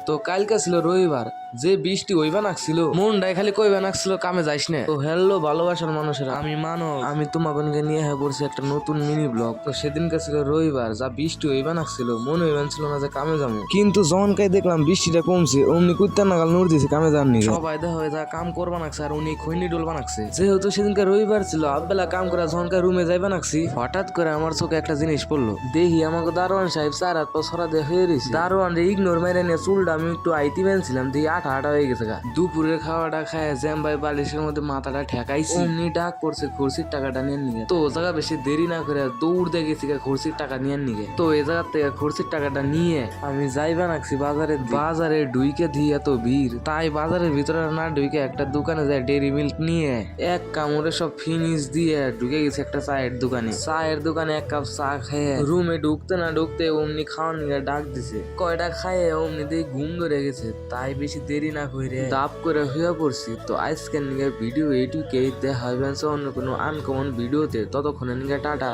তো কালকে ছিল রবিবার, যে বৃষ্টি হইবা নাকছিল, মনটাই খালি কইবা নাকছিল কামে যাইস না। তো হ্যালো ভালোবাসার মানুষেরা, আমি মানব, আমি তোমাকে নিয়ে পড়ছি একটা নতুন মিনি ব্লগ। তো সেদিনকে ছিল রবিবার, যা বৃষ্টি হইবা নাকছিল, মনে হইবা ছিল না যে কামে যাবো, কিন্তু যখন কাই দেখলাম বৃষ্টিটা কমছে, অমনি কুত্তার নাগাল নড় দিছে কামে যাননি। সবাই দেখা হয়ে যা কাম করবা নাকছে আর উনি খৈনি ডোল বানাকছে। যেহেতু সেদিনকে রবিবার ছিল, আববেলা কাম করা যখন রুমে যাইবা নাকছি, হঠাৎ করে আমার চোখে একটা জিনিস পড়লো। দেখি আমাকে দারোয়ান সাহেব 4 হাত পা ছড়া দিয়ে হয়ে রয়েছে। দারোয়ান রে ইগনোর মেরে নিয়ে চুলটা আমি একটু আইতি বানছিলাম, দিয়ে আঠা আঠা হয়ে গেছে গা। দুপুরের খাওয়াটা খায় জ্যাম ভাই বালিশের মধ্যে মাথাটা ঠেকাইছি, অমনি ডাক পড়ছে খুরশির টাকাটা নিয়ে নিয়ে। তো ও জায়গা বেশি দেরি না করে দৌড় দিয়ে গেছি খুরশির টাকা নিয়ে নিয়ে। তো এই জায়গার থেকে খুরশির টাকাটা নিয়ে আমি যাইবা নাকছি বাজারে। বাজারে ঢুইকে দিয়ে এত ভিড়, তাই বাজারের ভিতরে না ঢুইকে একটা দোকানে যায় ডেরি মিল্ক নিয়ে এক কামড়ে সব ফিনিশ দিয়ে ঢুকে গেছে একটা চায়ের দোকানে। চায়ের দোকানে এক কাপ চা খেয়ে রুমে ঢুকতে না ঢুকতে অমনি খাওয়ার নিয়ে ডাক দিছে। কয়টা খাইয়ে অমনি দিয়ে ঘুম ধরে গেছে, তাই বেশি দেরি না করে দাপ করে হয়ে পড়ছি। তো আজকের নিয়ে ভিডিও এইটুকুই, দেখা হবে অন্য কোনো আনকমন ভিডিওতে। ততক্ষণে নিয়ে টাটা।